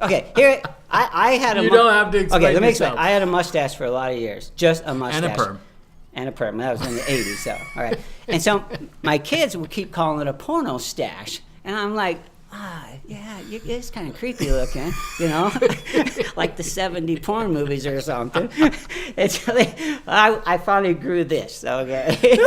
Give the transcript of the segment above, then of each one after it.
Okay, here I had a. You don't have to explain. Okay, let me yourself. explain. I had a mustache for a lot of years, just a mustache. And a perm. And a perm. That was in the 80s, so all right. And so my kids would keep calling it a porno stash, and I'm like, yeah, it's kind of creepy looking, like the 70 porn movies or something. It's really, I finally grew this, okay.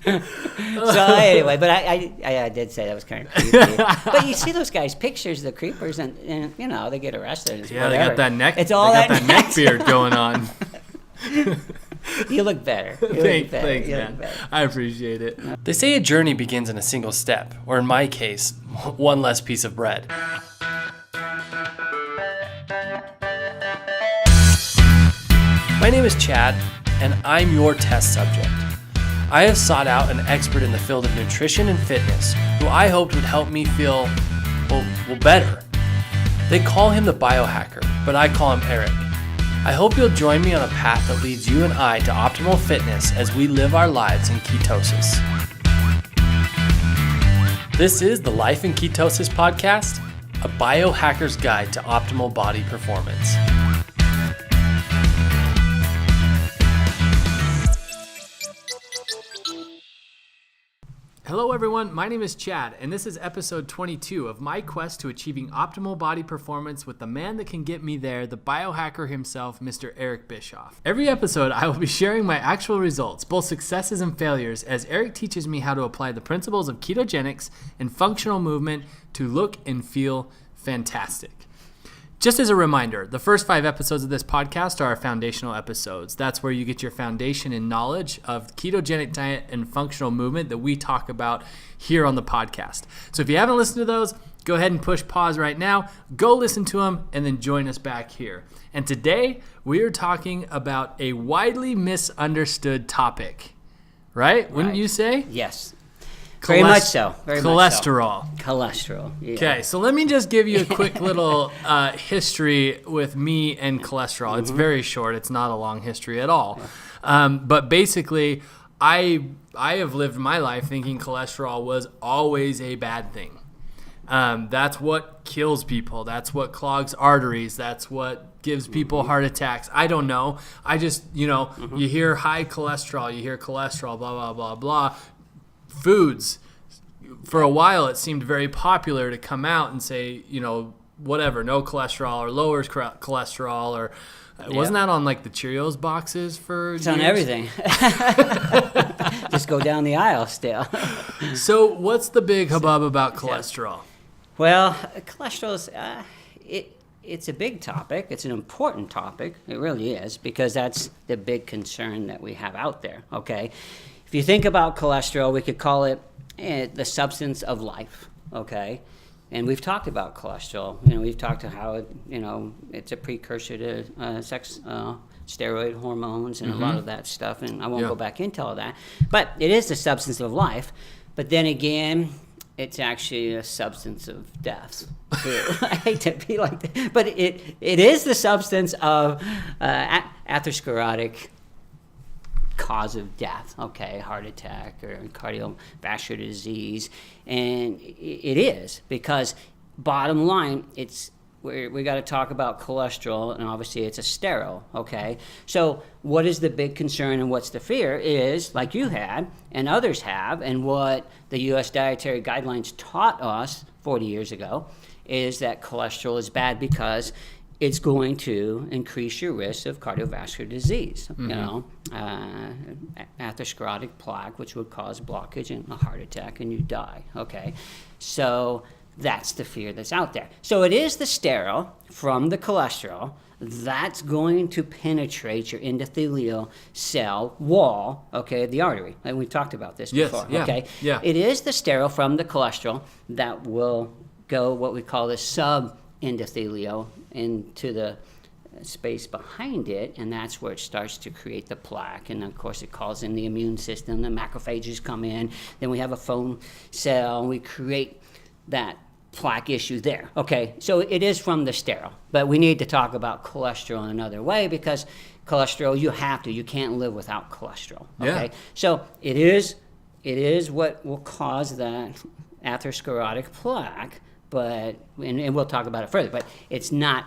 So anyway, but I did say that was kind of creepy. But you see those guys' pictures of the creepers, and they get arrested. Yeah, whatever. they got that neck. It's all that neck beard going on. You look better. Thanks, man. I appreciate it. They say a journey begins in a single step, or in my case, one less piece of bread. My name is Chad, and I'm your test subject. I have sought out an expert in the field of nutrition and fitness who I hoped would help me feel, well, better. They call him the biohacker, but I call him Eric. I hope you'll join me on a path that leads you and I to optimal fitness as we live our lives in ketosis. This is the Life in Ketosis podcast, a biohacker's guide to optimal body performance. Hello everyone, my name is Chad, and this is episode 22 of my quest to achieving optimal body performance with the man that can get me there, the biohacker himself, Mr. Eric Bischoff. Every episode, I will be sharing my actual results, both successes and failures, as Eric teaches me how to apply the principles of ketogenics and functional movement to look and feel fantastic. Just as a reminder, the first 5 episodes of this podcast are our foundational episodes. That's where you get your foundation and knowledge of ketogenic diet and functional movement that we talk about here on the podcast. So if you haven't listened to those, go ahead and push pause right now, go listen to them, and then join us back here. And today, we are talking about a widely misunderstood topic, right? Wouldn't you say? Yes. Very much so. Cholesterol. Cholesterol. Yeah. Okay, so let me just give you a quick little history with me and cholesterol. It's very short. It's not a long history at all. But basically, I have lived my life thinking cholesterol was always a bad thing. That's what kills people. That's what clogs arteries. That's what gives people heart attacks. I don't know. I just, you hear high cholesterol. You hear cholesterol, blah, blah, blah, blah. Foods, for a while it seemed very popular to come out and say, whatever, no cholesterol or lowers cholesterol, or wasn't that on like the Cheerios boxes for It's years? on everything. Just go down the aisle still. So what's the big hubbub about cholesterol? Well, cholesterol is, it's a big topic. It's an important topic. It really is, because that's the big concern that we have out there, okay? If you think about cholesterol, we could call it the substance of life, okay? And we've talked about cholesterol. We've talked about how it's a precursor to sex, steroid hormones, and a lot of that stuff. And I won't go back into all that. But it is the substance of life. But then again, it's actually a substance of death. I hate to be like that, but it is the substance of atherosclerotic cause of death, okay, heart attack or cardiovascular disease. And it is, because bottom line, we got to talk about cholesterol, and obviously it's a sterol, okay? So what is the big concern and what's the fear is, like you had and others have, and what the U.S. dietary guidelines taught us 40 years ago, is that cholesterol is bad because it's going to increase your risk of cardiovascular disease, atherosclerotic plaque, which would cause blockage and a heart attack, and you die, okay? So that's the fear that's out there. So it is the sterol from the cholesterol that's going to penetrate your endothelial cell wall, okay, the artery. And we've talked about this before, okay? Yeah. It is the sterol from the cholesterol that will go what we call the sub-endothelial into the space behind it, and that's where it starts to create the plaque. And of course it calls in the immune system, the macrophages come in, then we have a foam cell, and we create that plaque issue there. Okay, so it is from the sterol, but we need to talk about cholesterol in another way, because cholesterol, you can't live without cholesterol. Okay, so it is what will cause that atherosclerotic plaque, but and we'll talk about it further. But it's not.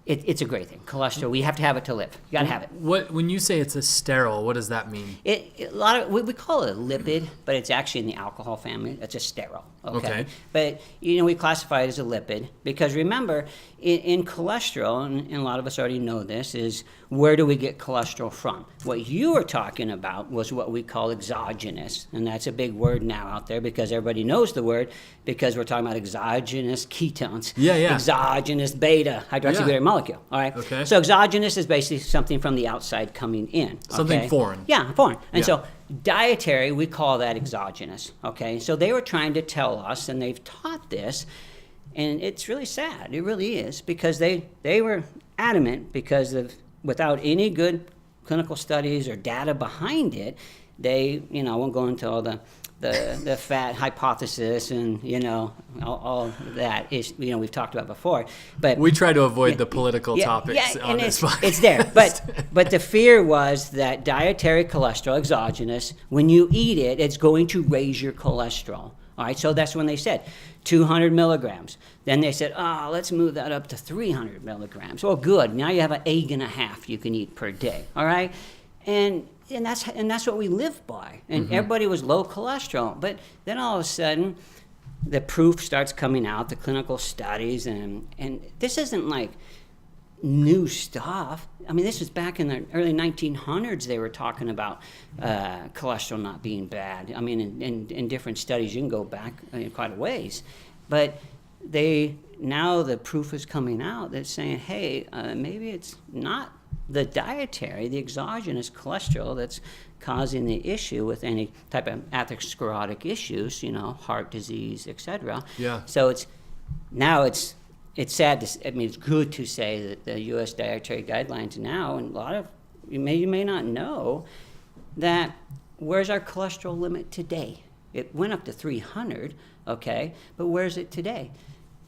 It's a great thing. Cholesterol, we have to have it to live. You got to have it. When you say it's a sterile, what does that mean? A lot of we call it a lipid, but it's actually in the alcohol family. It's a sterol. Okay. But we classify it as a lipid because remember, in cholesterol, and a lot of us already know this, is where do we get cholesterol from? What you were talking about was what we call exogenous, and that's a big word now out there because everybody knows the word because we're talking about exogenous ketones. Yeah. Exogenous beta hydroxybutyrate molecule. All right. Okay. So exogenous is basically something from the outside coming in. Something foreign. Yeah, foreign. And so dietary, we call that exogenous. Okay. So they were trying to tell us, and they've taught this, and it's really sad. It really is because they were adamant because of without any good clinical studies or data behind it, they I won't go into all the fat hypothesis and all that is we've talked about before, but we try to avoid the political topics on this podcast. It's there, but the fear was that dietary cholesterol exogenous, when you eat it, it's going to raise your cholesterol. All right, so that's when they said 200 milligrams. Then they said, let's move that up to 300 milligrams. Well, good. Now you have an egg and a half you can eat per day. All right, and that's what we live by. And everybody was low cholesterol. But then all of a sudden, the proof starts coming out, the clinical studies, and this isn't like new stuff. I mean, this was back in the early 1900s. They were talking about cholesterol not being bad. I mean, in different studies, you can go back quite a ways. But now the proof is coming out that's saying, hey, maybe it's not the dietary, the exogenous cholesterol that's causing the issue with any type of atherosclerotic issues, heart disease, etc. Yeah. So it's sad it's good to say that the U.S. dietary guidelines now, and a lot of you may not know that where's our cholesterol limit today? It went up to 300, okay, but where's it today?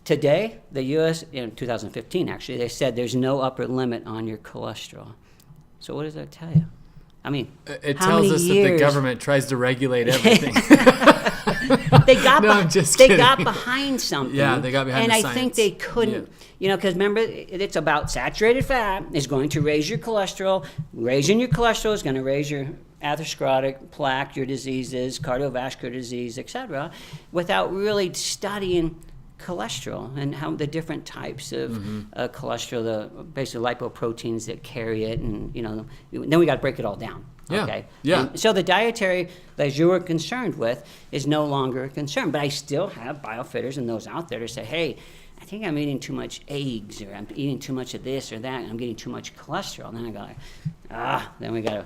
Today, the U.S., in 2015 actually, they said there's no upper limit on your cholesterol. So what does that tell you? I mean, it how tells many us years? that the government tries to regulate everything. They got I'm just they kidding. got behind something. Yeah, they got behind and the I science. think they couldn't, because remember, it's about saturated fat is going to raise your cholesterol. Raising your cholesterol is going to raise your atherosclerotic plaque, your diseases, cardiovascular disease, etc., without really studying cholesterol and how the different types of cholesterol, the basically lipoproteins that carry it, and then we got to break it all down. Yeah. Okay. Yeah. And so the dietary, as you were concerned with, is no longer a concern. But I still have biofitters and those out there to say, hey, I think I'm eating too much eggs, or I'm eating too much of this or that, and I'm getting too much cholesterol. And then I go, then we got to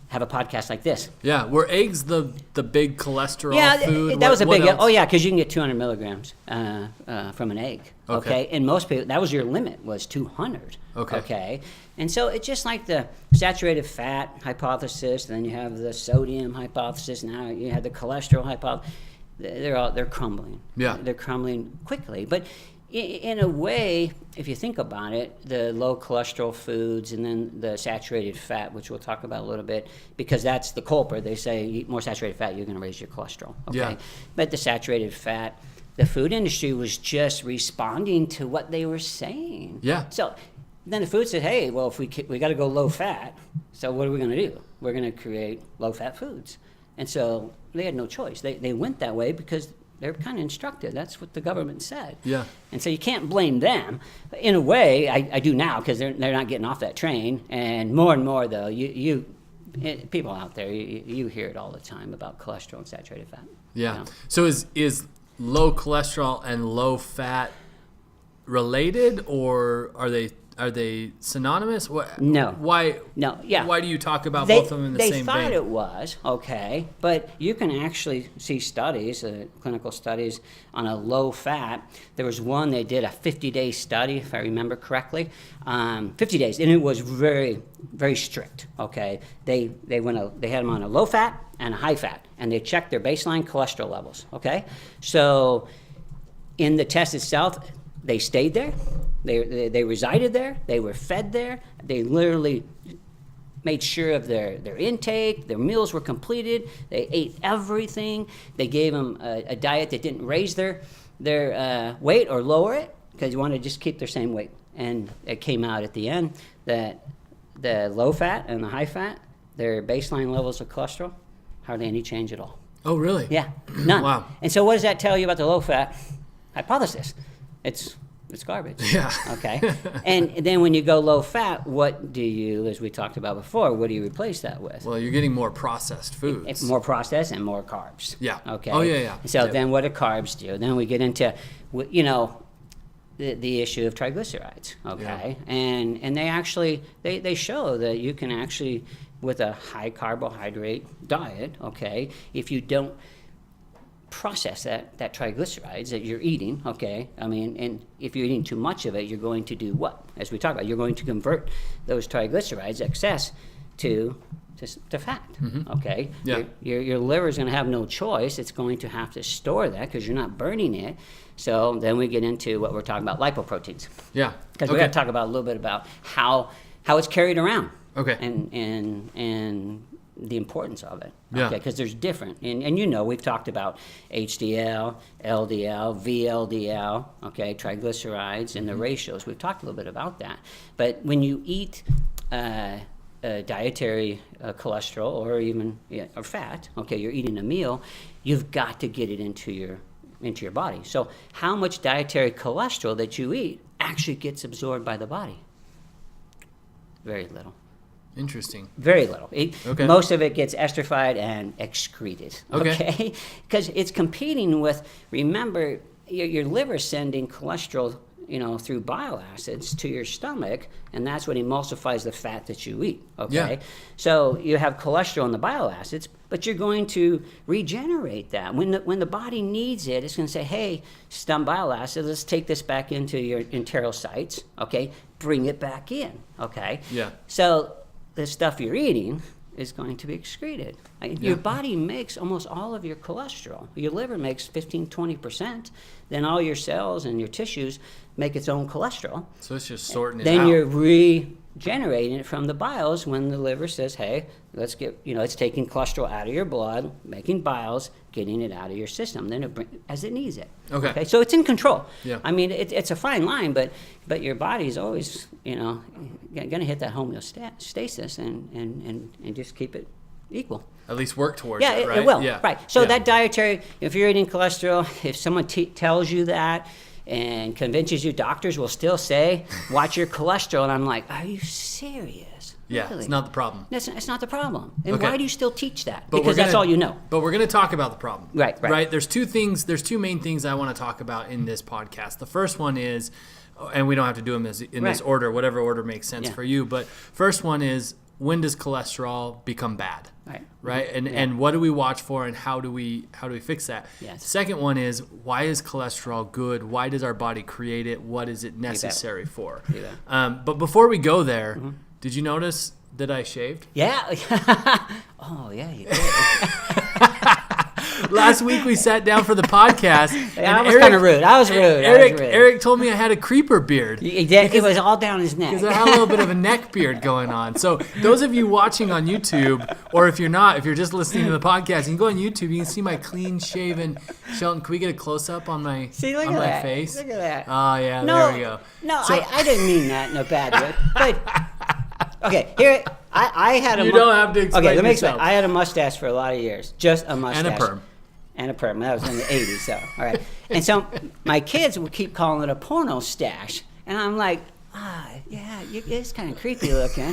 have a podcast like this. Yeah, were eggs the big cholesterol food? That was a big, else? because you can get 200 milligrams from an egg. Okay. And most people, that was your limit, was 200. Okay. And so it's just like the saturated fat hypothesis, then you have the sodium hypothesis, now you have the cholesterol hypothesis. They're crumbling. Yeah. They're crumbling quickly. But in a way, if you think about it, the low cholesterol foods and then the saturated fat, which we'll talk about a little bit, because that's the culprit. They say eat more saturated fat, you're going to raise your cholesterol. Okay. Yeah. But the saturated fat, the food industry was just responding to what they were saying. Yeah. So then the food said, hey, well, if we got to go low fat, so what are we going to do? We're going to create low fat foods. And so they had no choice. They went that way because they're kind of instructed. That's what the government said. Yeah. And so you can't blame them. In a way, I do now because they're not getting off that train. And more though, people out there, you hear it all the time about cholesterol and saturated fat. Yeah. So is low cholesterol and low fat related, or are they synonymous? No. Why? No. Yeah. Why do you talk about both of them in the same vein? They thought it was, okay, but you can actually see studies, clinical studies on a low fat. There was one, they did a 50-day study, if I remember correctly, 50 days, and it was very, very strict, okay. They had them on a low fat and a high fat, and they checked their baseline cholesterol levels, okay. So in the test itself, they stayed there. They resided there. They were fed there. They literally made sure of their intake. Their meals were completed. They ate everything. They gave them a diet that didn't raise their their weight or lower it, because you want to just keep their same weight. And it came out at the end that the low fat and the high fat, their baseline levels of cholesterol, hardly any change at all. Oh, really? Yeah, none. Wow. And so what does that tell you about the low fat hypothesis? It's garbage. Yeah. Okay. And then when you go low fat, what do you, as we talked about before, what do you replace that with? Well, you're getting more processed foods. It's more processed and more carbs. Yeah. Okay. Oh, yeah. So Yep. then what do carbs do? Then we get into, the issue of triglycerides. Okay. Yeah. And they actually, they show that you can actually, with a high carbohydrate diet, okay, if you don't process that triglycerides that you're eating, okay, I mean, and if you're eating too much of it, you're going to do what? As we talked about, you're going to convert those triglycerides excess to fat, okay? Yeah. Your liver is going to have no choice. It's going to have to store that because you're not burning it. So then we get into what we're talking about, lipoproteins. Yeah. Because we got to talk about a little bit about how it's carried around. Okay. And the importance of it. Yeah. Okay, because there's different, and we've talked about HDL, LDL, VLDL, okay, triglycerides, and the ratios. We've talked a little bit about that. But when you eat dietary cholesterol or even or fat, okay, you're eating a meal, you've got to get it into your body. So how much dietary cholesterol that you eat actually gets absorbed by the body? Very little. Interesting. Very little. Okay. Most of it gets esterified and excreted. Okay. Because it's competing with, remember, your liver sending cholesterol, through bile acids to your stomach, and that's what emulsifies the fat that you eat. Okay. Yeah. So you have cholesterol in the bile acids, but you're going to regenerate that. When the body needs it, it's going to say, hey, some bile acid, let's take this back into your enterocytes. Okay. Bring it back in. Okay. Yeah. So the stuff you're eating is going to be excreted. Your body makes almost all of your cholesterol. Your liver makes 15-20%. Then all your cells and your tissues make its own cholesterol. So it's just sorting it Then out. you're regenerating it from the biles when the liver says, hey, let's get, it's taking cholesterol out of your blood, making biles, getting it out of your system. Then as it needs it. Okay. So it's in control. Yeah. I mean, it's a fine line, but your body's always, going to hit that homeostasis and just keep it equal. At least work towards Yeah, it, right? it will. Yeah. Right. So Yeah. that dietary, if you're eating cholesterol, if someone tells you that and convinces you, doctors will still say, watch your cholesterol. And I'm like, are you serious? Yeah, Really? it's not the problem. It's not the problem. And Okay. why do you still teach that? But Because we're that's gonna- all you know. But we're going to talk about the problem. Right. There's two main things I want to talk about in this podcast. The first one is, and we don't have to do them in this Right. order, whatever order makes sense Yeah. for you. But first one is, when does cholesterol become bad? Right. And what do we watch for, and how do we fix that? Yes. Second one is, why is cholesterol good? Why does our body create it? What is it necessary for? You bet. But before we go there, did you notice that I shaved? Yeah. Oh, yeah, you did. Last week we sat down for the podcast. I was kind of rude. I was rude. Eric told me I had a creeper beard. He did. It was all down his neck. Because I had a little bit of a neck beard going on. So those of you watching on YouTube, or if you're not, if you're just listening to the podcast, you can go on YouTube. You can see my clean shaven. Shelton, can we get a close up on my See, look on at my that. face? Look at that. Oh yeah, No, there we go. No, So- I didn't mean that in a bad way. But okay, here I had a. You don't have to explain Okay, let me yourself. explain. I had a mustache for a lot of years, just a mustache And a perm. And a perm. That was in the '80s. So all right, and so my kids would keep calling it a porno stash, and I'm like. Yeah, it's kind of creepy looking,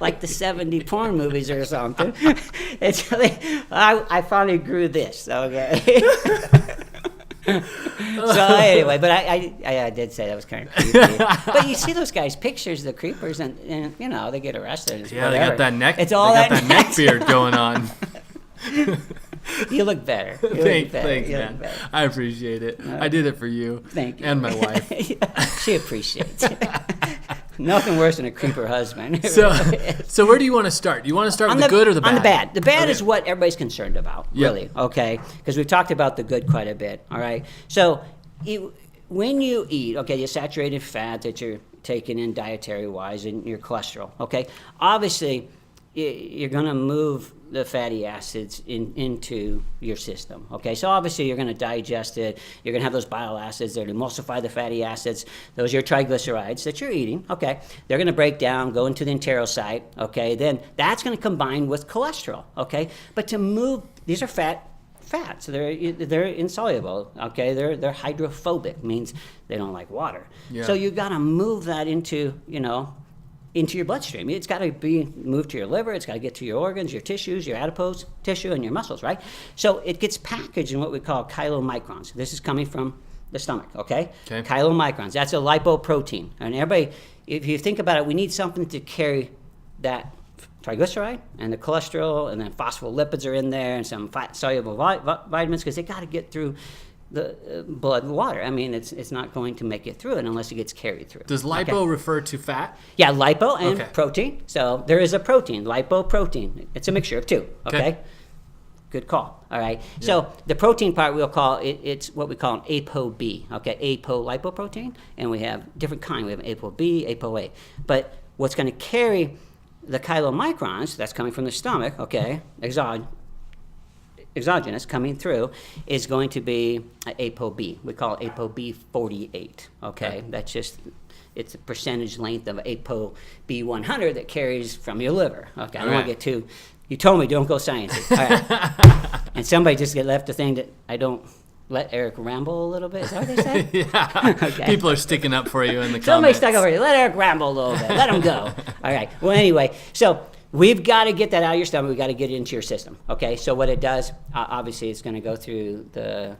like the 70 porn movies or something. And so I finally grew this, okay? So anyway, but I did say that was kind of creepy. But you see those guys' pictures, the creepers, and they get arrested. And Yeah, they whatever. got that neck. It's all they got that that neck beard going on. You look better. Thanks, You look man. better. I appreciate it. I did it for you. Thank you. And my wife. She appreciates it. Nothing worse than a creeper husband. So where do you want to start? Do you want to start with the good or the bad? On the bad. The bad Okay. is what everybody's concerned about, Yep. really, okay? Because we've talked about the good quite a bit, all right? So when you eat, okay, your saturated fat that you're taking in dietary-wise and your cholesterol, okay? Obviously, you're going to move the fatty acids into your system. Okay, so obviously you're going to digest it. You're going to have those bile acids. They're going to emulsify the fatty acids. Those are your triglycerides that you're eating. Okay, they're going to break down, go into the enterocyte. Okay, then that's going to combine with cholesterol. Okay, but to move, these are fats. They're insoluble. Okay, they're hydrophobic, means they don't like water. Yeah. So you got to move that into your bloodstream. It's got to be moved to your liver. It's got to get to your organs, your tissues, your adipose tissue, and your muscles, right? So it gets packaged in what we call chylomicrons. This is coming from the stomach, okay? Chylomicrons. That's a lipoprotein. And everybody, if you think about it, we need something to carry that triglyceride and the cholesterol, and then phospholipids are in there, and some fat-soluble vitamins, because they got to get through the blood and water. I mean, it's not going to make it through it unless it gets carried through. Does lipo refer to fat? Yeah, lipo and protein. So there is a protein, lipoprotein. It's a mixture of two. Okay. Good call. All right. Yeah. So the protein part we'll call it's what we call an ApoB. Okay, apolipoprotein, and we have different kind. We have ApoB, ApoA. But what's going to carry the chylomicrons, that's coming from the stomach, okay, exogenous coming through, is going to be ApoB. We call it ApoB 48. Okay, that's just, it's a percentage length of ApoB 100 that carries from your liver. Okay, I don't want to get too. You told me don't go sciencey. All right. And somebody just left a thing that I don't let Eric ramble a little bit. Is that what they say? Yeah. Okay. People are sticking up for you in the comments. Somebody stuck up for you. Let Eric ramble a little bit. Let him go. All right. Well, anyway, so we've got to get that out of your stomach. We've got to get it into your system. Okay. So what it does, obviously, it's going to go through the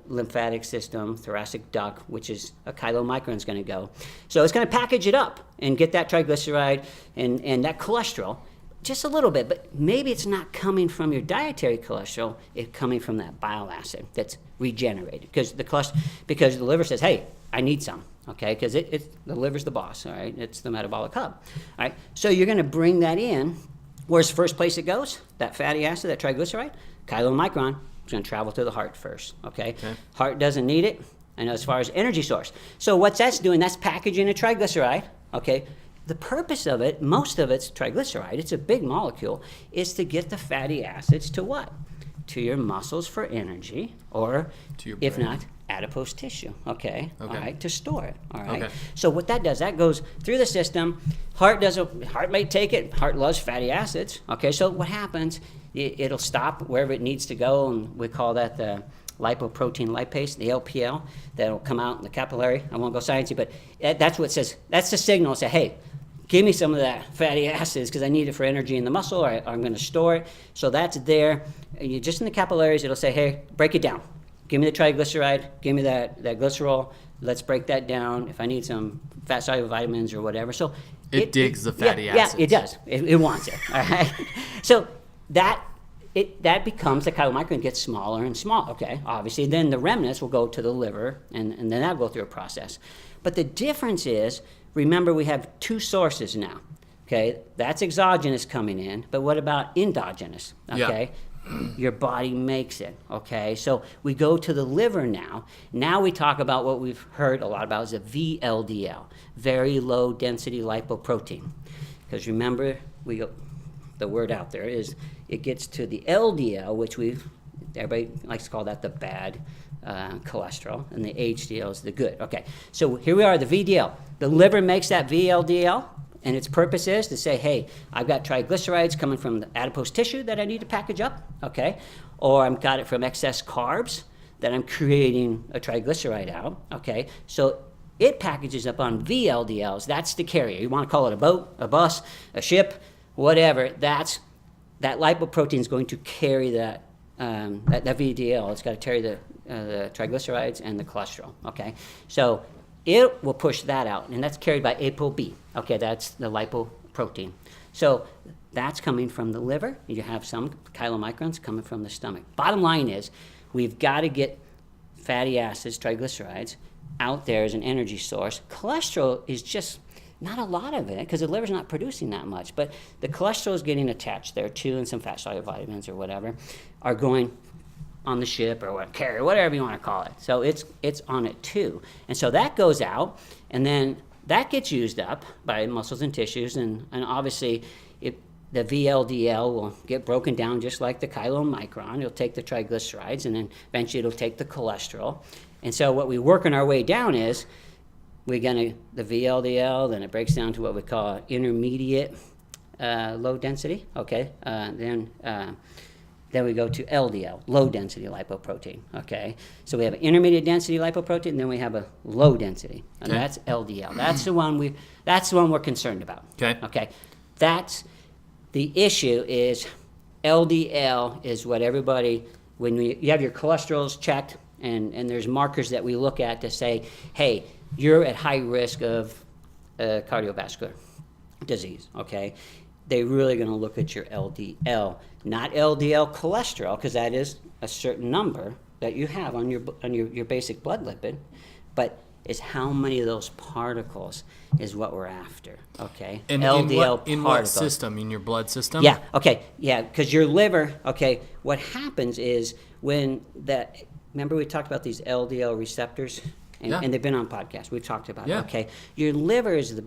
lymphatic system, thoracic duct, which is a chylomicron is going to go. So it's going to package it up and get that triglyceride and that cholesterol. Just a little bit, but maybe it's not coming from your dietary cholesterol, it's coming from that bile acid that's regenerated. Because the liver says, hey, I need some, okay? Because the liver's the boss, all right? It's the metabolic hub, all right? So you're going to bring that in. Where's the first place it goes? That fatty acid, that triglyceride, chylomicron, is going to travel to the heart first, okay? Heart doesn't need it, and as far as energy source. So what that's doing, that's packaging a triglyceride, okay? The purpose of it, most of it's triglyceride, it's a big molecule, is to get the fatty acids to what? To your muscles for energy, or to your if brain. not, adipose tissue, okay? All right, to store it, all right? Okay. So what that does, that goes through the system. Heart may take it, heart loves fatty acids, okay? So what happens, it'll stop wherever it needs to go, and we call that the lipoprotein lipase, the LPL, that'll come out in the capillary. I won't go sciencey, but that's what it says. That's the signal. Say, hey, give me some of that fatty acids because I need it for energy in the muscle, or I'm going to store it. So that's there. You just in the capillaries, it'll say, hey, break it down. Give me the triglyceride. Give me that glycerol. Let's break that down. If I need some fat-soluble vitamins or whatever. So it digs the fatty acids. Yeah, it does. It wants it. All right. So that becomes, the chylomicron gets smaller and smaller, okay? Obviously, then the remnants will go to the liver, and then that'll go through a process. But the difference is, remember, we have two sources now, okay? That's exogenous coming in, but what about endogenous, okay? Yeah. Your body makes it, okay? So we go to the liver now. Now we talk about what we've heard a lot about is a VLDL, very low density lipoprotein. Because remember, the word out there is it gets to the LDL, which everybody likes to call that the bad cholesterol, and the HDL is the good. Okay, so here we are, the VDL. The liver makes that VLDL, and its purpose is to say, hey, I've got triglycerides coming from the adipose tissue that I need to package up, okay? Or I've got it from excess carbs that I'm creating a triglyceride out, okay? So it packages up on VLDLs. That's the carrier. You want to call it a boat, a bus, a ship, whatever. That lipoprotein is going to carry that VDL. It's got to carry the triglycerides and the cholesterol, okay? So it will push that out, and that's carried by ApoB. Okay, that's the lipoprotein. So that's coming from the liver. You have some chylomicrons coming from the stomach. Bottom line is, we've got to get fatty acids, triglycerides, out there as an energy source. Cholesterol is just not a lot of it, because the liver's not producing that much, but the cholesterol is getting attached there too, and some fat-soluble vitamins or whatever are going on the ship or what, carrier, whatever you want to call it. So it's on it too. And so that goes out, and then that gets used up by muscles and tissues, and obviously the VLDL will get broken down just like the chylomicron. It'll take the triglycerides, and then eventually it'll take the cholesterol. And so what we working our way down is the VLDL, then it breaks down to what we call intermediate low density, okay? Then we go to LDL, low density lipoprotein, okay? So we have an intermediate density lipoprotein, and then we have a low density, and that's LDL. That's the one we're concerned about. Okay. That's the issue is LDL is what everybody, when you have your cholesterols checked, and there's markers that we look at to say, hey, you're at high risk of cardiovascular disease, okay? They're really going to look at your LDL, not LDL cholesterol, because that is a certain number that you have on your basic blood lipid, but is how many of those particles is what we're after, okay? And LDL in what system? In your blood system? Yeah, okay, yeah, because your liver, okay, what happens is remember we talked about these LDL receptors? And they've been on podcasts. We've talked about it, okay? Your liver is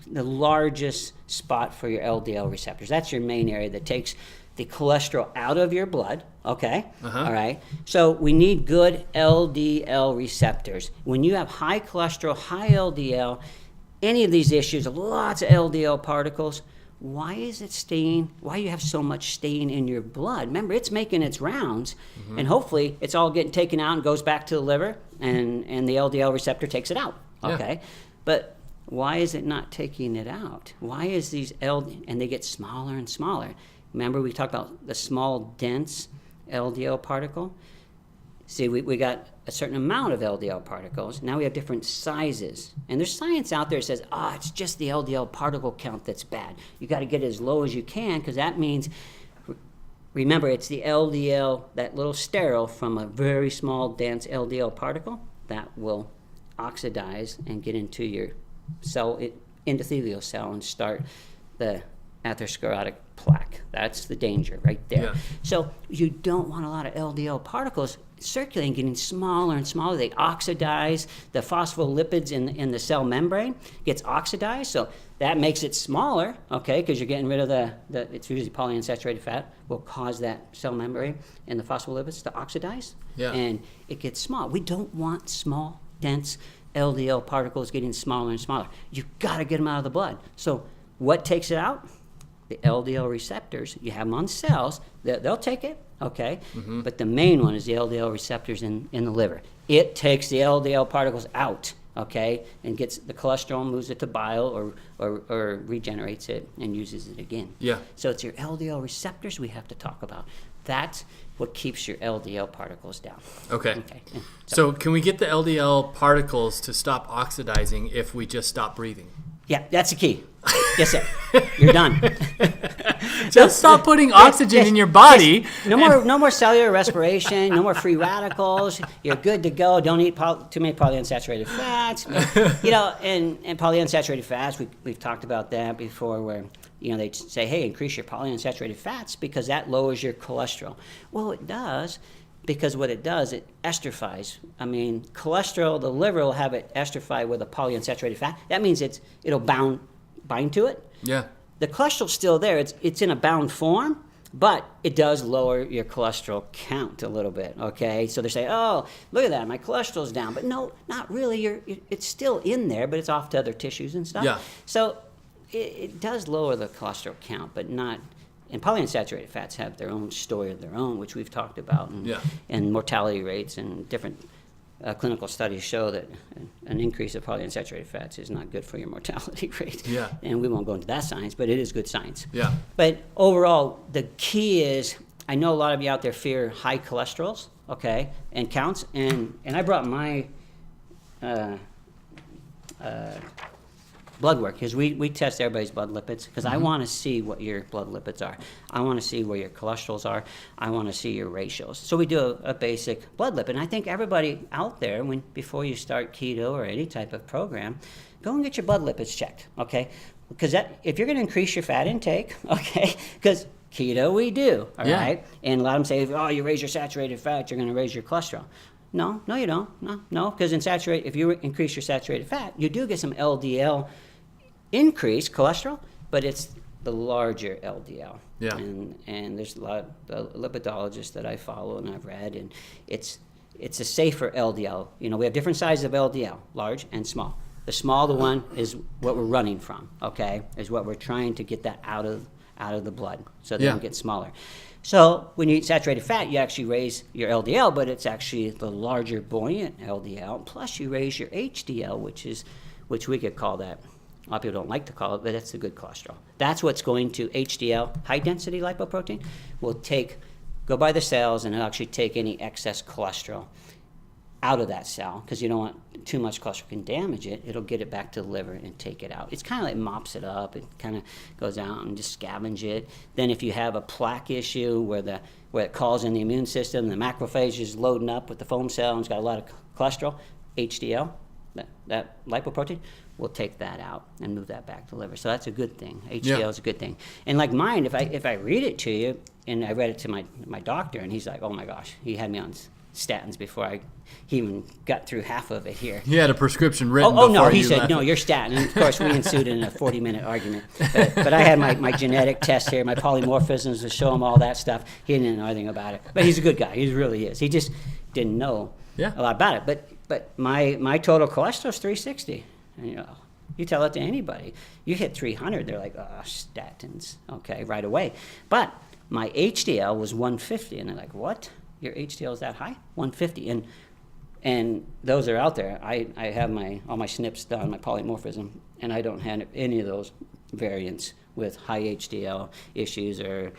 the largest spot for your LDL receptors. That's your main area that takes the cholesterol out of your blood, okay? All right? So we need good LDL receptors. When you have high cholesterol, high LDL, any of these issues, lots of LDL particles, why is it staying? Why do you have so much staying in your blood? Remember, it's making its rounds, and hopefully it's all getting taken out and goes back to the liver, and the LDL receptor takes it out, okay? But why is it not taking it out? Why is and they get smaller and smaller. Remember we talked about the small, dense LDL particle? See, we got a certain amount of LDL particles. Now we have different sizes. And there's science out there that says, it's just the LDL particle count that's bad. You got to get it as low as you can, because that means, remember, it's the LDL, that little sterol from a very small, dense LDL particle that will oxidize and get into your endothelial cell and start the atherosclerotic plaque. That's the danger right there. Yeah. So you don't want a lot of LDL particles circulating, getting smaller and smaller. They oxidize. The phospholipids in the cell membrane gets oxidized, so that makes it smaller, okay, because you're getting rid of it's usually polyunsaturated fat will cause that cell membrane and the phospholipids to oxidize, and it gets small. We don't want small, dense LDL particles getting smaller and smaller. You've got to get them out of the blood. So what takes it out? The LDL receptors. You have them on cells. They'll take it, okay? But the main one is the LDL receptors in the liver. It takes the LDL particles out, okay, and gets the cholesterol, moves it to bile or regenerates it and uses it again. Yeah. So it's your LDL receptors we have to talk about. That's what keeps your LDL particles down. Okay. So can we get the LDL particles to stop oxidizing if we just stop breathing? Yeah, that's the key. Yes, sir. You're done. Just stop putting oxygen in your body. No more cellular respiration. No more free radicals. You're good to go. Don't eat too many polyunsaturated fats. And polyunsaturated fats. We've talked about that before, where they say, hey, increase your polyunsaturated fats because that lowers your cholesterol. Well, it does. Because what it does, it esterifies. I mean, cholesterol, the liver will have it esterify with a polyunsaturated fat. That means it'll bind to it. Yeah. The cholesterol's still there. It's in a bound form, but it does lower your cholesterol count a little bit, okay? So they say, oh, look at that, my cholesterol's down. But no, not really. It's still in there, but it's off to other tissues and stuff. Yeah. So it does lower the cholesterol count, but not... And polyunsaturated fats have their own story of their own, which we've talked about. And mortality rates and different clinical studies show that an increase of polyunsaturated fats is not good for your mortality rate. Yeah. And we won't go into that science, but it is good science. Yeah. But overall, the key is, I know a lot of you out there fear high cholesterols, okay, and counts. And I brought my blood work, because we test everybody's blood lipids, because I want to see what your blood lipids are. I want to see where your cholesterols are. I want to see your ratios. So we do a basic blood lipid. And I think everybody out there, before you start keto or any type of program, go and get your blood lipids checked, okay? Because if you're going to increase your fat intake, okay, because keto we do, all right? And a lot of them say, oh, you raise your saturated fat, you're going to raise your cholesterol. No, you don't. No, because if you increase your saturated fat, you do get some LDL increase cholesterol, but it's the larger LDL. Yeah. And there's a lot of lipidologists that I follow and I've read, and it's a safer LDL. We have different sizes of LDL, large and small. The small one is what we're running from, okay, is what we're trying to get that out of the blood so they don't get smaller. So when you eat saturated fat, you actually raise your LDL, but it's actually the larger buoyant LDL, plus you raise your HDL, which we could call that. A lot of people don't like to call it, but that's the good cholesterol. That's what's going to HDL, high-density lipoprotein, will go by the cells and it'll actually take any excess cholesterol out of that cell, because you don't want too much cholesterol can damage it. It'll get it back to the liver and take it out. It's kind of like mops it up. It kind of goes out and just scavenge it. Then if you have a plaque issue where it calls in the immune system, the macrophage is loading up with the foam cell and it's got a lot of cholesterol, HDL, that lipoprotein, will take that out and move that back to the liver. So that's a good thing. HDL is a good thing. And like mine, if I read it to you, and I read it to my doctor, and he's like, oh my gosh, he had me on statins before he even got through half of it here. He had a prescription written. Oh no, he said, no, you're statin. And of course, we ensued in a 40-minute argument. But I had my genetic test here, my polymorphisms to show him all that stuff. He didn't know anything about it. But he's a good guy. He really is. He just didn't know a lot about it. But my total cholesterol is 360. And, you tell it to anybody. You hit 300, they're like, oh, statins, okay, right away. But my HDL was 150, and they're like, what? Your HDL is that high? 150. And those are out there. I have all my SNPs done, my polymorphism, and I don't have any of those variants with high HDL issues or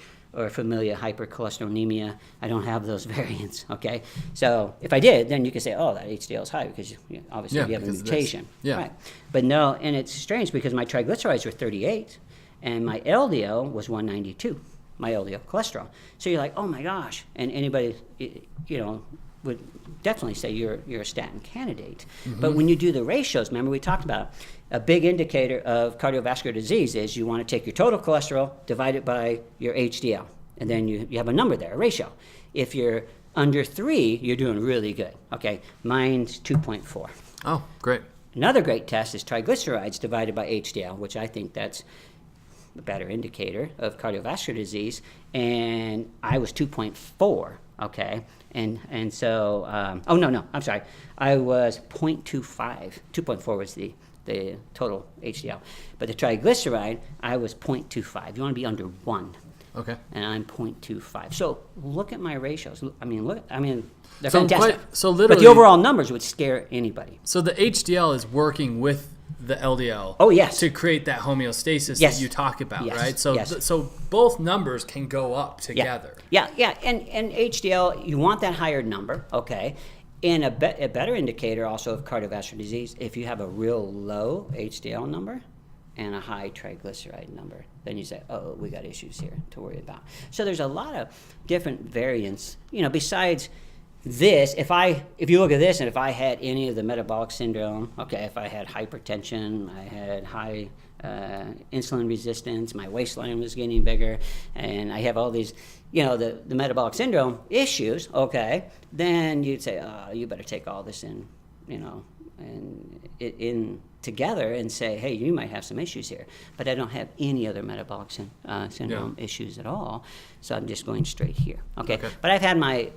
familial hypercholesterolemia. I don't have those variants, okay? So if I did, then you could say, oh, that HDL is high because obviously you have a mutation. Right. But no, and it's strange because my triglycerides were 38 and my LDL was 192, my LDL cholesterol. So you're like, oh my gosh. And anybody, would definitely say you're a statin candidate. Mm-hmm. But when you do the ratios, remember we talked about a big indicator of cardiovascular disease is you want to take your total cholesterol, divide it by your HDL, and then you have a number there, a ratio. If you're under 3, you're doing really good. Okay, mine's 2.4. Oh, great. Another great test is triglycerides divided by HDL, which I think that's a better indicator of cardiovascular disease, and I was 2.4, okay? And so, I'm sorry. I was 0.25. 2.4 was the total HDL. But the triglyceride, I was 0.25. You want to be under 1. Okay. And I'm 0.25. So look at my ratios. They're fantastic. So literally, but the overall numbers would scare anybody. So the HDL is working with the LDL. Oh, yes. To create that homeostasis that you talk about, right? So so both numbers can go up together. Yeah. And HDL, you want that higher number, okay? And a better indicator also of cardiovascular disease, if you have a real low HDL number and a high triglyceride number, then you say, oh, we got issues here to worry about. So there's a lot of different variants, besides this. If you look at this, and if I had any of the metabolic syndrome, okay, if I had hypertension, I had high insulin resistance, my waistline was getting bigger, and I have all these, the metabolic syndrome issues, okay, then you'd say, oh, you better take all this in, and in together and say, hey, you might have some issues here. But I don't have any other metabolic syndrome issues at all, so I'm just going straight here. Okay. But I've had my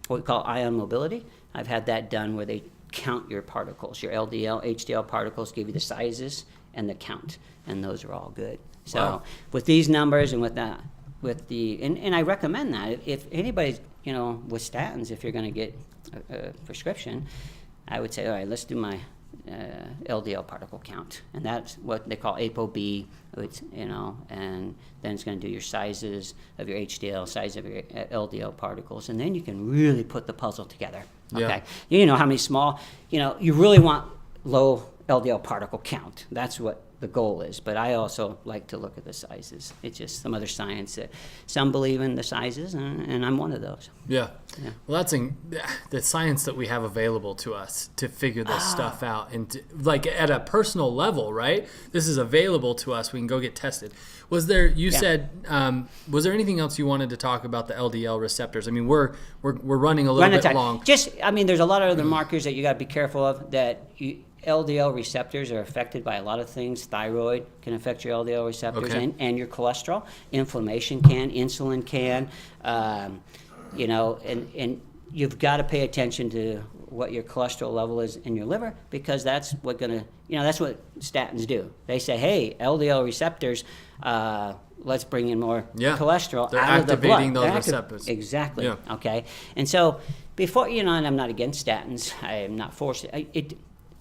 what we call ion mobility. I've had that done where they count your particles, your LDL, HDL particles, give you the sizes and the count, and those are all good. So with these numbers and with that, and I recommend that if anybody's with statins, if you're going to get a prescription, I would say, all right, let's do my LDL particle count, and that's what they call ApoB. It's, and then it's going to do your sizes of your HDL, size of your LDL particles, and then you can really put the puzzle together. Okay, you know how many small, you really want low LDL particle count. That's what the goal is. But I also like to look at the sizes. It's just some other science that some believe in the sizes, and I'm one of those. Yeah. Well, that's the science that we have available to us to figure this stuff out, and like at a personal level, right? This is available to us. We can go get tested. Was there? You said. Was there anything else you wanted to talk about the LDL receptors? I mean, we're running a little bit long. There's a lot of other markers that you got to be careful of. That LDL receptors are affected by a lot of things. Thyroid can affect your LDL receptors, Okay. and your cholesterol. Inflammation can, insulin can, you know, and you've got to pay attention to what your cholesterol level is in your liver, because that's what that's what statins do. They say, hey, LDL receptors, let's bring in more cholesterol They're out of the blood. activating those receptors. Exactly. Yeah. Okay. And so before, and I'm not against statins. I am not forced.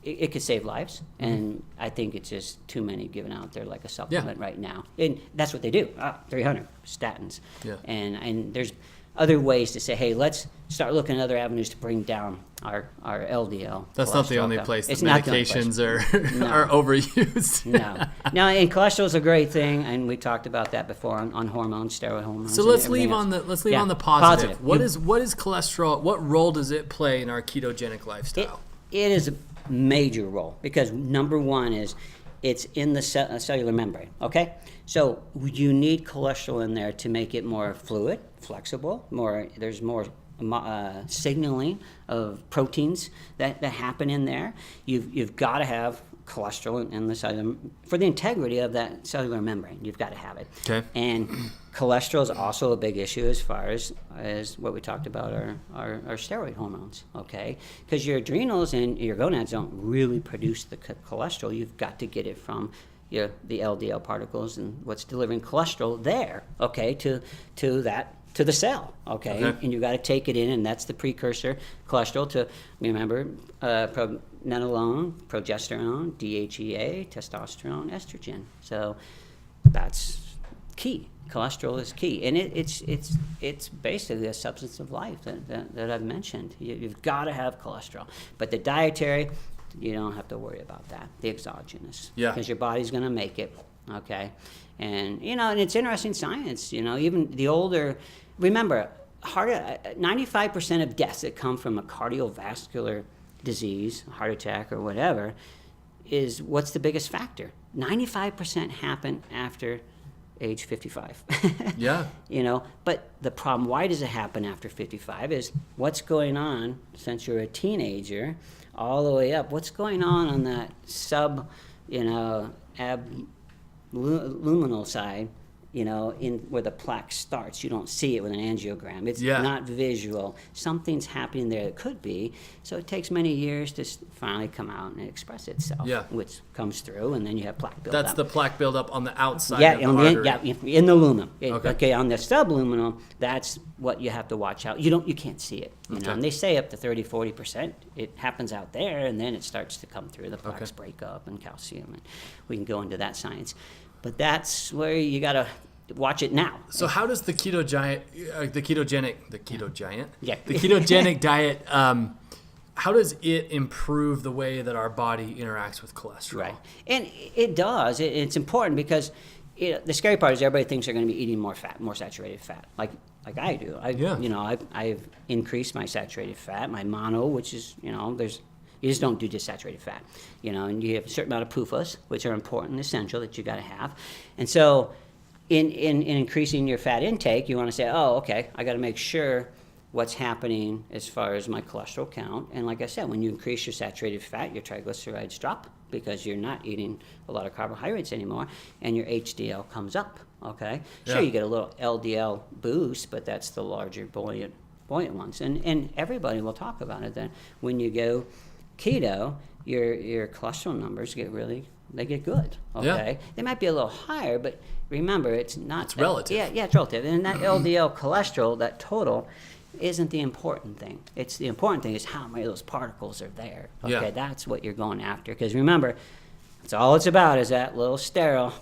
It could save lives, and I think it's just too many given out there like a supplement right now. And that's what they do. 300 statins. Yeah. And there's other ways to say, hey, let's start looking at other avenues to bring down our LDL. That's not the cholesterol only count. place that It's not the only place. medications are overused. No, and cholesterol is a great thing, and we talked about that before on hormones, steroid hormones. So and let's everything leave else. on the Yeah, on the positive. positive. What is cholesterol? What role does it play in our ketogenic lifestyle? It is a major role, because number one is it's in the cellular membrane, okay? So you need cholesterol in there to make it more fluid, flexible, there's more signaling of proteins that happen in there. You've got to have cholesterol in the cellular, for the integrity of that cellular membrane. You've got to have it. Okay. And cholesterol is also a big issue as far as what we talked about, our steroid hormones, okay? Because your adrenals and your gonads don't really produce the cholesterol. You've got to get it from the LDL particles and what's delivering cholesterol there, okay, to the cell, okay? And you got to take it in, and that's the precursor cholesterol to, remember, pregnenolone, progesterone, DHEA, testosterone, estrogen. So that's key. Cholesterol is key, and it's basically a substance of life that I've mentioned. You've got to have cholesterol, but the dietary, you don't have to worry about that. The exogenous, because your body's going to make it, okay? And and it's interesting science. Even the older, remember, 95% of deaths that come from a cardiovascular disease, heart attack or whatever, is what's the biggest factor? 95% happen after age 55. Yeah. But the problem, why does it happen after 55, is what's going on since you're a teenager all the way up. What's going on that abluminal side, in where the plaque starts. You don't see it with an angiogram. It's not visual. Something's happening there. It could be. So it takes many years to finally come out and express itself, which comes through, and then you have plaque buildup. That's the plaque buildup on the outside of the artery. In the lumen. Okay. On the subluminal, that's what you have to watch out. You can't see it. And they say up to 30-40%. It happens out there, and then it starts to come through. The plaques break up, and calcium, and we can go into that science. But that's where you got to watch it now. So how does the ketogenic diet, how does it improve the way that our body interacts with cholesterol? Right, and it does. It's important because the scary part is everybody thinks they're going to be eating more fat, more saturated fat, like I do. I've increased my saturated fat, my mono, which is you just don't do just saturated fat, and you have a certain amount of PUFAs, which are important and essential that you got to have. And so in increasing your fat intake, you want to say, oh, okay, I got to make sure what's happening as far as my cholesterol count. And like I said, when you increase your saturated fat, your triglycerides drop because you're not eating a lot of carbohydrates anymore, and your HDL comes up, okay? Sure, you get a little LDL boost, but that's the larger buoyant ones. And everybody will talk about it, that when you go keto, your cholesterol numbers get good, okay? They might be a little higher, but remember, it's relative. It's relative. And that LDL cholesterol, that total, isn't the important thing. It's the important thing is how many of those particles are there. Okay, that's what you're going after. Because remember, that's all it's about is that little sterol,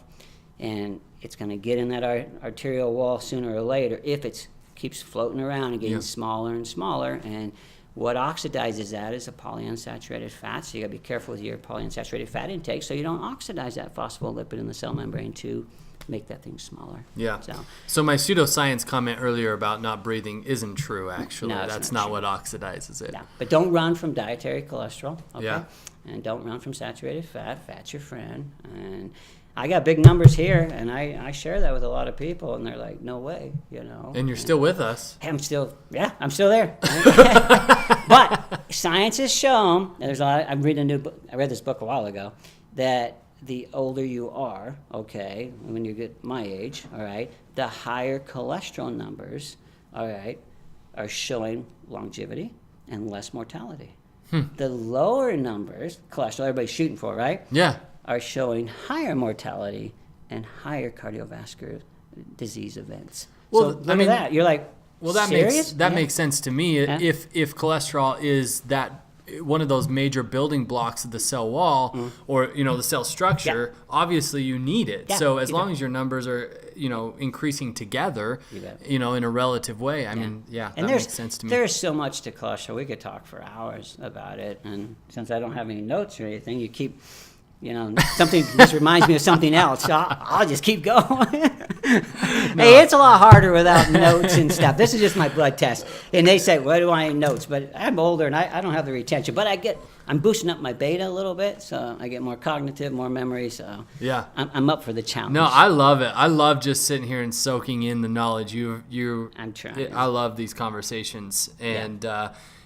and it's going to get in that arterial wall sooner or later if it keeps floating around and getting smaller and smaller. And what oxidizes that is a polyunsaturated fat, so you got to be careful with your polyunsaturated fat intake so you don't oxidize that phospholipid in the cell membrane to make that thing smaller. Yeah. So my pseudoscience comment earlier about not breathing isn't true, actually. No, that's not what oxidizes it. No. But don't run from dietary cholesterol, okay? Yeah. And don't run from saturated fat. Fat's your friend. And I got big numbers here, and I share that with a lot of people, and they're like, no way, you know. And you're still with us. I'm still there. But science has shown, there's a lot, I read this book a while ago, that the older you are, okay, when you get my age, all right, the higher cholesterol numbers, all right, are showing longevity and less mortality. The lower numbers, cholesterol, everybody's shooting for, right? Yeah. Are showing higher mortality and higher cardiovascular disease events. Well, so look at that. You're like, well, that serious? makes sense to me. Yeah. If cholesterol is that one of those major building blocks of the cell wall or the cell structure, obviously you need it. Yeah, so as long as your numbers are increasing together, in a relative way, I mean, that makes sense to me. There's so much to cholesterol. We could talk for hours about it, and since I don't have any notes or anything, you keep. Something just reminds me of something else. So I'll just keep going. Hey, it's a lot harder without notes and stuff. This is just my blood test. And they say, what do I need notes? But I'm older and I don't have the retention. But I'm boosting up my beta a little bit, so I get more cognitive, more memory. So yeah, I'm up for the challenge. No, I love it. I love just sitting here and soaking in the knowledge. I'm trying. I love these conversations, and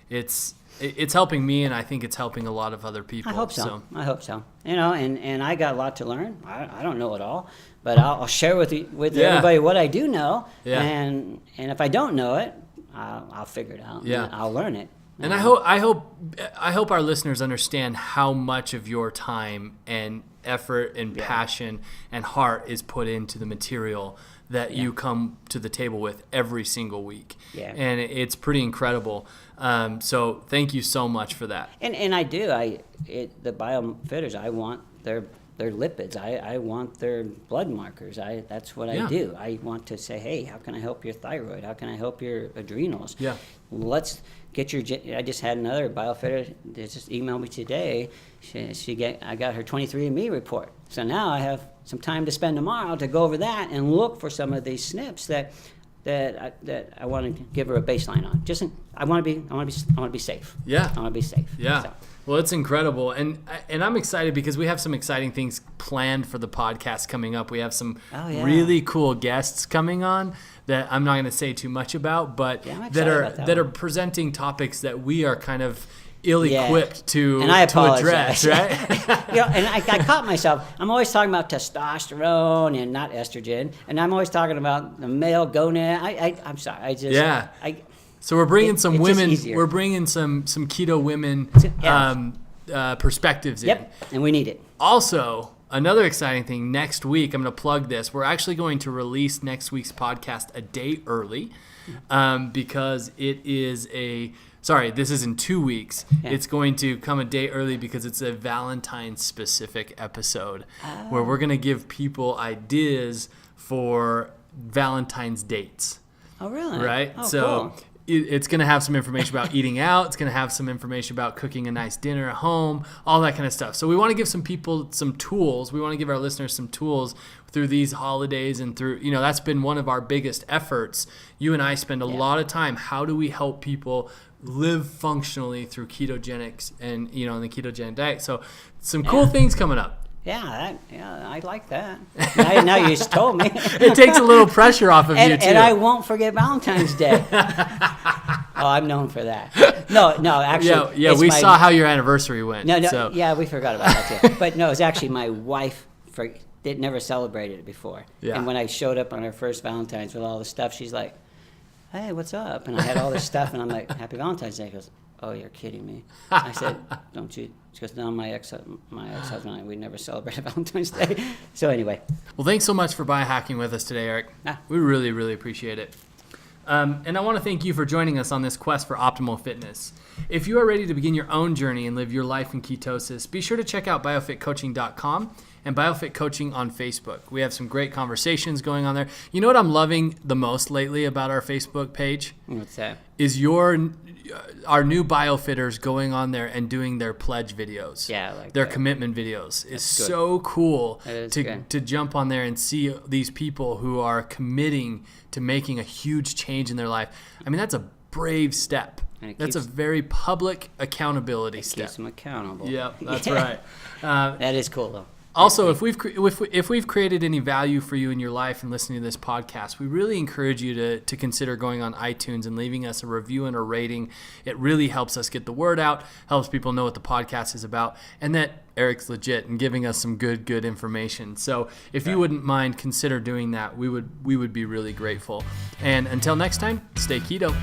it's helping me, and I think it's helping a lot of other people. I hope so. I hope so. And I got a lot to learn. I don't know it all, but I'll share with everybody what I do know. Yeah. And if I don't know it, I'll figure it out. Yeah. I'll learn it. And I hope our listeners understand how much of your time and effort and passion and heart is put into the material that you come to the table with every single week. Yeah. And it's pretty incredible. So thank you so much for that. And I do. The biofitters, I want their lipids. I want their blood markers. That's what I do. I want to say, hey, how can I help your thyroid? How can I help your adrenals? Yeah. Let's get I just had another biofitter that just emailed me today. I got her 23andMe report. So now I have some time to spend tomorrow to go over that and look for some of these SNPs that I want to give her a baseline on. I want to be safe. Yeah. I want to be safe. Yeah. So. Well, it's incredible, and I'm excited because we have some exciting things planned for the podcast coming up. We have some really cool guests coming on that I'm not going to say too much about, but that are presenting topics that we are kind of ill-equipped to address, right? And I caught myself. I'm always talking about testosterone and not estrogen, and I'm always talking about the male gonad. I'm sorry. So we're bringing some women. We're bringing some keto women perspectives in. Yep, and we need it. Also, another exciting thing. Next week, I'm going to plug this. We're actually going to release next week's podcast a day early, because it is this is in 2 weeks. Yeah. It's going to come a day early because it's a Valentine's-specific episode where we're going to give people ideas for Valentine's dates. Oh, really? Right? Oh, so cool. It's going to have some information about eating out. It's going to have some information about cooking a nice dinner at home, all that kind of stuff. So we want to give some people some tools. We want to give our listeners some tools through these holidays and through, that's been one of our biggest efforts. You and I spend a lot of time. How do we help people live functionally through ketogenics and, in the ketogenic diet? So some cool things coming up. Yeah, I like that. Now you just told me. It takes a little pressure off of you, too. And I won't forget Valentine's Day. I'm known for that. No, actually. Yeah, we saw how your anniversary went. No, so. Yeah, we forgot about that, too. But no, it's actually my wife never celebrated it before. Yeah. And when I showed up on her first Valentine's with all the stuff, she's like, hey, what's up? And I had all this stuff, and I'm like, Happy Valentine's Day. She goes, oh, you're kidding me. I said, don't you? She goes, no, my ex-husband and I, we never celebrated Valentine's Day. So anyway. Well, thanks so much for biohacking with us today, Eric. We really, really appreciate it. And I want to thank you for joining us on this quest for optimal fitness. If you are ready to begin your own journey and live your life in ketosis, be sure to check out biofitcoaching.com and BioFit Coaching on Facebook. We have some great conversations going on there. You know what I'm loving the most lately about our Facebook page? What's that? Is our new biofitters going on there and doing their pledge videos. Yeah, I like their that. Commitment videos. It's so cool to jump on there and see these people who are committing to making a huge change in their life. I mean, that's a brave step. That's a very public accountability step. Keeps them accountable. Yeah, that's right. That is cool, though. Also, if we've created any value for you in your life and listening to this podcast, we really encourage you to consider going on iTunes and leaving us a review and a rating. It really helps us get the word out, helps people know what the podcast is about, and that Eric's legit and giving us some good information. So if you wouldn't mind, consider doing that. We would be really grateful. And until next time, stay keto.